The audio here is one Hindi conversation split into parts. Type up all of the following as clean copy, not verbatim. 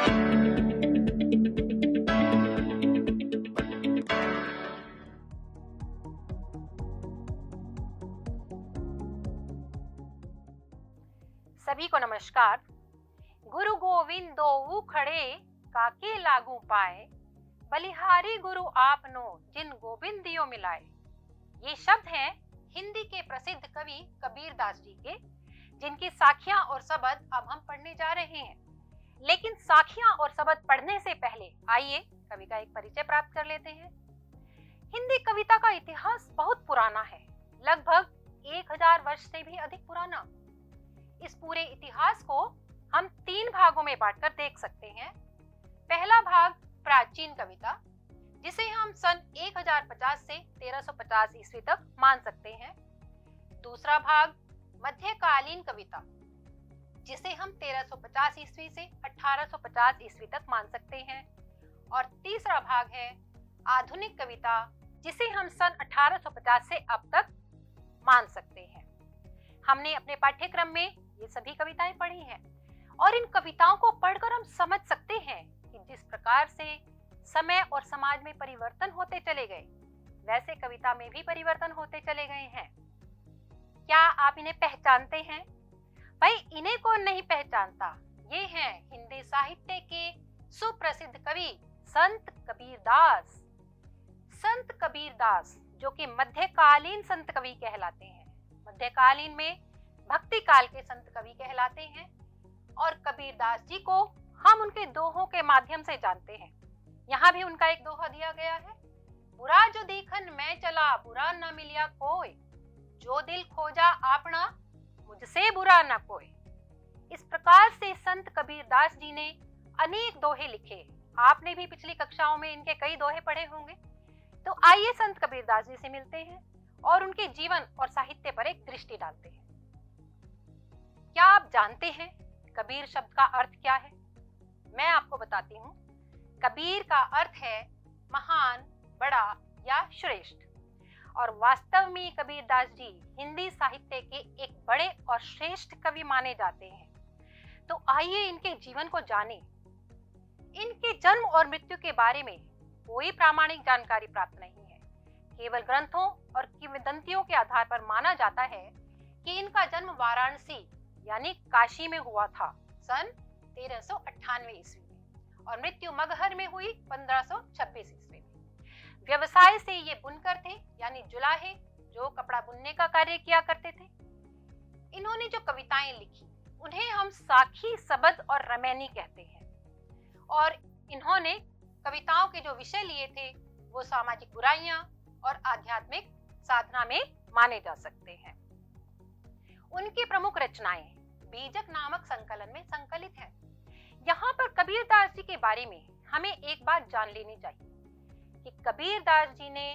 सभी को नमस्कार। गुरु गोविंद दोऊ खड़े काके लागू पाए, बलिहारी गुरु आपनो जिन गोविंद दियो मिलाए। ये शब्द हैं हिंदी के प्रसिद्ध कवि कबीर दास जी के, जिनकी साखियां और शब्द अब हम पढ़ने जा रहे हैं। लेकिन साखियां और शब्द पढ़ने से पहले आइए कवि का एक परिचय प्राप्त कर लेते हैं। हिंदी कविता का इतिहास बहुत पुराना है, लगभग 1000 वर्ष से भी अधिक पुराना। इस पूरे इतिहास को हम 3 भागों में बांटकर देख सकते हैं। पहला भाग प्राचीन कविता, जिसे हम सन 1050 से 1350 ईस्वी तक मान सकते हैं। दूसरा भाग मध्यकालीन कविता, जिसे हम 1350 ईस्वी से 1850 ईस्वी तक मान सकते हैं। और तीसरा भाग है आधुनिक कविता, जिसे हम सन 1850 से अब तक मान सकते हैं। हमने अपने पाठ्यक्रम में ये सभी कविताएं पढ़ी हैं और इन कविताओं को पढ़कर हम समझ सकते हैं कि जिस प्रकार से समय और समाज में परिवर्तन होते चले गए, वैसे कविता में भी परिवर्तन होते चले गए हैं। क्या आप इन्हें पहचानते हैं? भाई, इन्हें कौन नहीं पहचानता। ये हैं हिंदी साहित्य के सुप्रसिद्ध कवि संत कबीरदास। संत कबीरदास जो कि मध्यकालीन संत कवि कहलाते हैं, मध्यकालीन में भक्ति काल के संत कवि कहलाते हैं। और कबीरदास जी को हम उनके दोहों के माध्यम से जानते हैं। यहाँ भी उनका एक दोहा दिया गया है, बुरा जो देखन मैं चला बुरा न मिलिया कोई, जो दिल खोजा आपना मुझसे बुरा न कोई। इस प्रकार से संत कबीरदास जी ने अनेक दोहे लिखे। आपने भी पिछली कक्षाओं में इनके कई दोहे पढ़े होंगे। तो आइए संत कबीरदास जी से मिलते हैं और उनके जीवन और साहित्य पर एक दृष्टि डालते हैं। क्या आप जानते हैं कबीर शब्द का अर्थ क्या है? मैं आपको बताती हूँ। कबीर का अर्थ है महान, बड़ा या श्रेष्ठ। और वास्तव में कबीरदास जी हिंदी साहित्य के एक बड़े और श्रेष्ठ कवि माने जाते हैं। तो आइए इनके जीवन को जानें। इनके जन्म और मृत्यु के बारे में कोई प्रामाणिक जानकारी प्राप्त नहीं है। केवल ग्रंथों और किंवदंतियों के आधार पर माना जाता है कि इनका जन्म वाराणसी यानी काशी में हुआ था सन 1398 ईस्वी में, और मृत्यु मगहर में हुई 1526 ईस्वी में। व्यवसाय से ये बुनकर थे, यानी जुलाहे, जो कपड़ा बुनने का कार्य किया करते थे। इन्होंने जो कविताएं लिखी उन्हें हम साखी, शबद और रमैनी कहते हैं। और इन्होंने कविताओं के जो विषय लिए थे वो सामाजिक बुराइयां और आध्यात्मिक साधना में माने जा सकते हैं। उनकी प्रमुख रचनाएं बीजक नामक संकलन में संकलित हैं। यहाँ पर कबीरदास जी के बारे में हमें एक बात जान लेनी चाहिए कि कबीरदास जी ने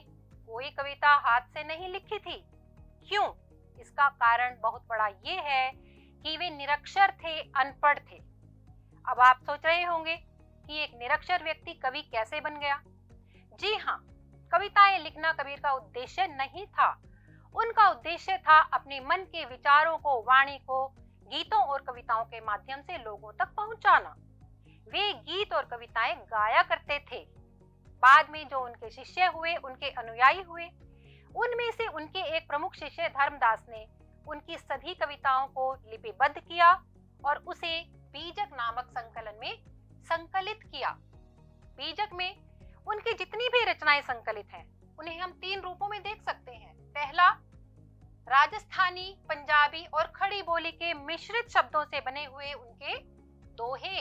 कोई कविता हाथ से नहीं लिखी थी। क्यों? इसका कारण बहुत बड़ा ये है कि वे निरक्षर थे, अनपढ़ थे। अब आप सोच रहे होंगे कि एक निरक्षर व्यक्ति कवि कैसे बन गया? जी हाँ, कविताएं लिखना कबीर का उद्देश्य नहीं था। उनका उद्देश्य था अपने मन के विचारों को, वाणी को गीतों और कविताओं के माध्यम से लोगों तक पहुंचाना। वे गीत और कविताएं गाया करते थे। बाद में जो उनके शिष्य हुए, उनके अनुयायी हुए, उनमें से उनके एक प्रमुख शिष्य धर्मदास ने उनकी सभी कविताओं को लिपिबद्ध किया और उसे बीजक नामक संकलन में संकलित किया। बीजक में उनकी जितनी भी रचनाएं संकलित हैं, उन्हें हम 3 रूपों में देख सकते हैं। पहला, राजस्थानी, पंजाबी और खड़ी बोली के मिश्रित शब्दों से बने हुए उनके दोहे,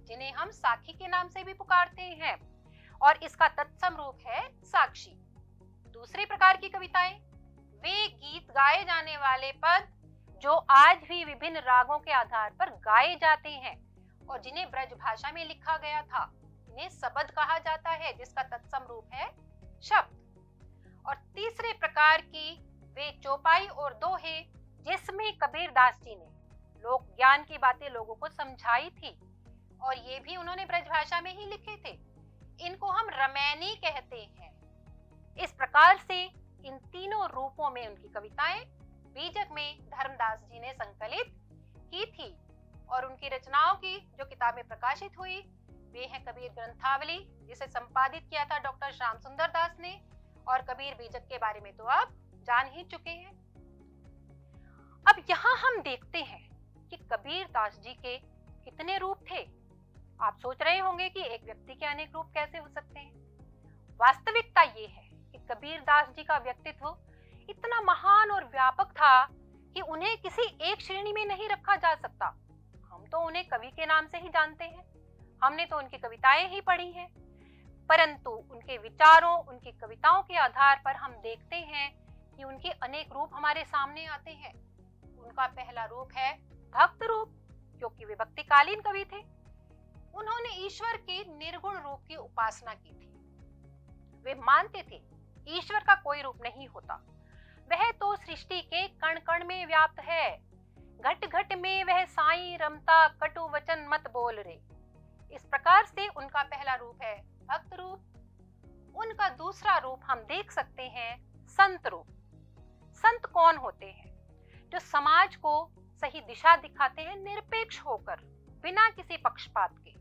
जिन्हें हम साखी के नाम से भी पुकारते हैं, और इसका तत्सम रूप है साक्षी। दूसरी प्रकार की कविताएं, वे गीत गाए जाने वाले पद जो आज भी विभिन्न रागों के आधार पर गाए जाते हैं और जिन्हें ब्रज भाषा में लिखा गया था, इन्हें शबद कहा जाता है, जिसका तत्सम रूप है शब्द। और तीसरे प्रकार की वे चौपाई और दोहे, जिसमें कबीरदास जी ने लोक ज्ञान की बातें लोगों को समझाई थी, और ये भी उन्होंने ब्रजभाषा में ही लिखे थे। इनको हम रमैनी कहते हैं। इस प्रकार से इन तीनों रूपों में उनकी कविताएं बीजक में धर्मदास जी ने संकलित की थी, और उनकी रचनाओं की जो किताबें प्रकाशित हुई वे हैं कबीर ग्रंथावली, जिसे संपादित किया था डॉक्टर श्याम सुंदर दास ने, और कबीर बीजक के बारे में तो आप जान ही चुके हैं। अब यहाँ हम देखते हैं कि कबीर दास जी के कितने रूप थे। आप सोच रहे होंगे कि एक व्यक्ति के अनेक रूप कैसे हो सकते हैं। वास्तविकता ये है कि कबीर दास जी का व्यक्तित्व इतना महान और व्यापक था कि उन्हें किसी एक श्रेणी में नहीं रखा जा सकता। हम तो उन्हें कवि के नाम से ही जानते हैं, हमने तो उनकी कविताएं ही पढ़ी हैं, परंतु उनके विचारों, उनकी कविताओं के आधार पर हम देखते हैं कि उनके अनेक रूप हमारे सामने आते हैं। उनका पहला रूप है भक्त रूप, क्योंकि वे भक्तिकालीन कवि थे। उन्होंने ईश्वर के निर्गुण रूप की उपासना की थी। वे मानते थे ईश्वर का कोई रूप नहीं होता, वह तो सृष्टि के कण कण में व्याप्त है। घट घट में वह साईं रमता, कटु वचन मत बोल रे। इस प्रकार से उनका पहला रूप है भक्त रूप। उनका दूसरा रूप हम देख सकते हैं संत रूप। संत कौन होते हैं? जो समाज को सही दिशा दिखाते हैं निरपेक्ष होकर, बिना किसी पक्षपात के।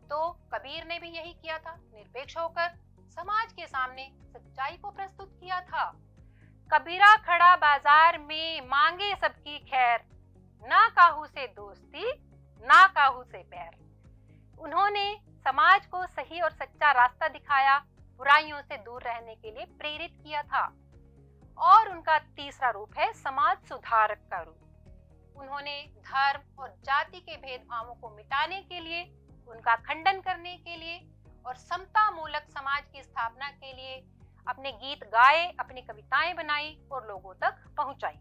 तो कबीर ने भी यही किया था, निरपेक्ष होकर समाज के सामने सच्चाई को प्रस्तुत किया था। कबीरा खड़ा बाजार में, मांगे सबकी खैर, ना काहू से दोस्ती, ना काहू से पैर। उन्होंने समाज को सही और सच्चा रास्ता दिखाया, बुराइयों से दूर रहने के लिए प्रेरित किया था। और उनका तीसरा रूप है समाज सुधारक का रूप। उन्होंने धर्म और जाति के भेदभावों को मिटाने के लिए, उनका खंडन करने के लिए और समता मूलक समाज की स्थापना के लिए अपने गीत गाए, अपनी कविताएं बनाई और लोगों तक पहुंचाई।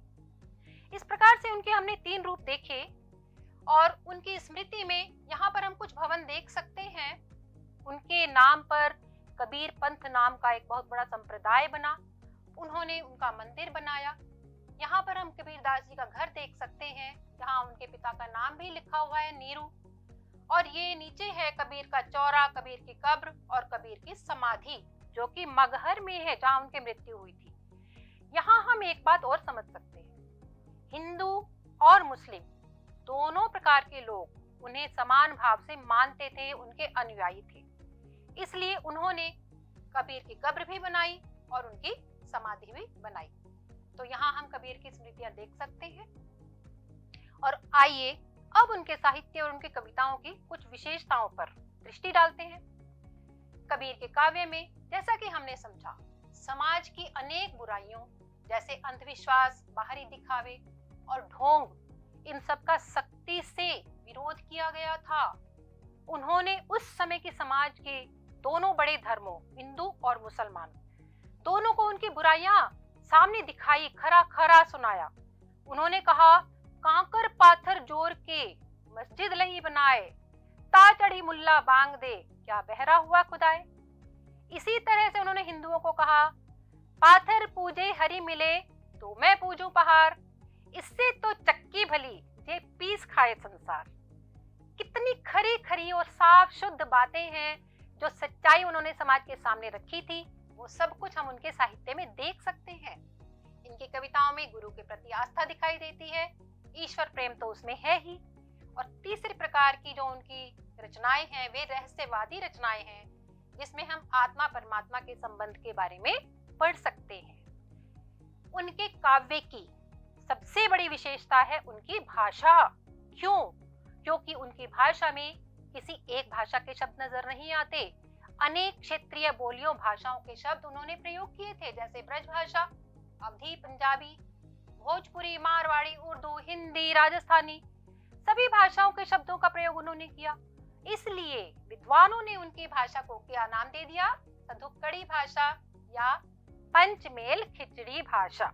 इस प्रकार से उनके हमने 3 रूप देखे और उनकी स्मृति में यहाँ पर हम कुछ भवन देख सकते हैं। उनके नाम पर कबीर पंथ नाम का एक बहुत बड़ा संप्रदाय बना। उन्होंने उनका मंदिर बनाया। यहाँ पर हम कबीर दास जी का घर देख सकते हैं, जहाँ उनके पिता का नाम भी लिखा हुआ है, नीरू। और ये नीचे है कबीर का चौरा, कबीर की कब्र और कबीर की समाधि, जो कि मगहर में है, जहाँ उनकी मृत्यु हुई थी। यहाँ हम एक बात और समझ सकते हैं, हिंदू और मुस्लिम दोनों प्रकार के लोग उन्हें समान भाव से मानते थे, उनके अनुयायी थे। इसलिए उन्होंने कबीर की कब्र भी बनाई और उनकी समाधि भी बनाई। तो यहाँ हम कबीर की स्मृतियां देख सकते हैं। और आइए अब उनके साहित्य और उनकी कविताओं की कुछ विशेषताओं पर दृष्टि डालते हैं। कबीर के काव्य में, जैसा कि हमने समझा, समाज की अनेक बुराइयों जैसे अंधविश्वास, बाहरी दिखावे और ढोंग, इन सब का सख्ती से विरोध किया गया था। उन्होंने उस समय के समाज के दोनों बड़े धर्मों, हिंदू और मुसलमान, दोनों को उनकी बुराइयां सामने दिखाई, खरा खरा सुनाया। उन्होंने कहा, कांकर पाथर जोर के मस्जिद लही बनाए, ता चढ़ी मुल्ला बांग दे, क्या बहरा हुआ खुदाए। इसी तरह से उन्होंने हिंदुओं को कहा, पाथर पूजे हरि मिले तो मैं पूजूं पहाड़, इससे तो चक्की भली जे पीस खाए संसार। कितनी खरी खरी और साफ शुद्ध बातें हैं, जो सच्चाई उन्होंने समाज के सामने रखी थी, वो सब कुछ हम उनके साहित्य में देख सकते हैं। इनकी कविताओं में गुरु के प्रति आस्था दिखाई देती है, ईश्वर प्रेम तो उसमें है ही। और तीसरे प्रकार की जो उनकी रचनाएं हैं, वे रहस्यवादी रचनाएं हैं, जिसमें हम आत्मा परमात्मा के संबंध के बारे में पढ़ सकते हैं। उनके काव्य की सबसे बड़ी विशेषता है उनकी भाषा। क्यों? क्योंकि उनकी भाषा में किसी एक भाषा के शब्द नजर नहीं आते। अनेक क्षेत्रीय बोलियों, भाषाओं के शब्द उन्होंने प्रयोग किए थे, जैसे ब्रज भाषा, अवधी, पंजाबी, भोजपुरी, मारवाड़ी, उर्दू, हिंदी, राजस्थानी, सभी भाषाओं के शब्दों का प्रयोग उन्होंने किया। इसलिए विद्वानों ने उनकी भाषा को क्या नाम दे दिया? सधुक्कड़ी भाषा या पंचमेल खिचड़ी भाषा।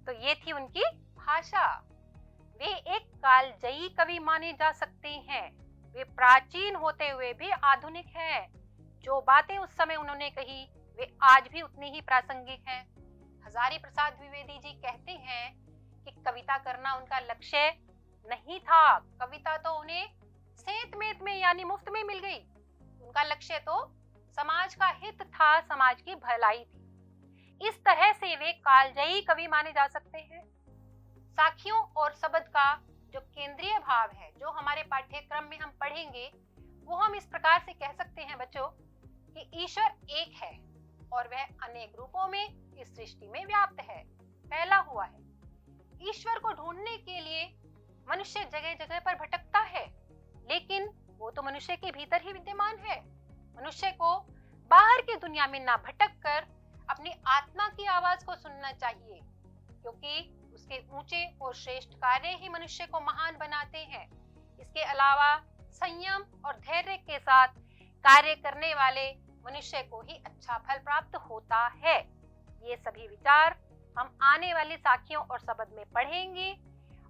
तो ये थी उनकी भाषा। वे एक कालजयी कवि माने जा सकते हैं। वे प्राचीन होते हुए भी आधुनिक हैं। जो बातें उस समय उन्होंने कही, वे आज भी उतनी ही प्रासंगिक हैं। हजारी प्रसाद द्विवेदी जी कहते हैं कि कविता करना उनका लक्ष्य नहीं था। कविता तो उन्हें सेंत मेत में यानी मुफ्त में मिल गई। उनका लक्ष्य तो समाज का हित था, समाज की भलाई थी। इस तरह से वे कालजयी कवि माने जा सकते हैं। साखियों और शब्द का जो केंद्रीय भाव है, जो हमारे पाठ्यक्रम में हम पढ़ेंगे, वो हम इस प्रकार से कह सकते हैं बच्चों कि ईश्वर एक है और वह अनेक रूपों में इस सृष्टि में व्याप्त है, फैला हुआ है। ईश्वर को ढूंढने के लिए मनुष्य जगह जगह पर भटकता है, लेकिन वो तो मनुष्य के भीतर ही विद्यमान है। मनुष्य को बाहर की दुनिया में ना भटक कर अपनी आत्मा की आवाज को सुनना चाहिए, क्योंकि उसके ऊंचे और श्रेष्ठ कार्य ही मनुष्य को महान बनाते हैं। इसके अलावा संयम और धैर्य के साथ कार्य करने वाले मनुष्य को ही अच्छा फल प्राप्त होता है। ये सभी विचार हम आने वाली साखियों और शब्द में पढ़ेंगे।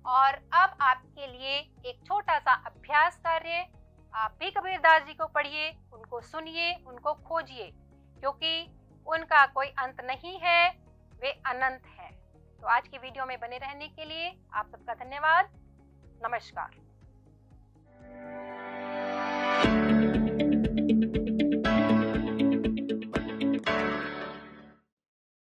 और अब आपके लिए एक छोटा सा अभ्यास कार्य, आप भी कबीरदास जी को पढ़िए, उनको सुनिए, उनको खोजिए, क्योंकि उनका कोई अंत नहीं है, वे अनंत हैं। तो आज की वीडियो में बने रहने के लिए आप सबका धन्यवाद। नमस्कार।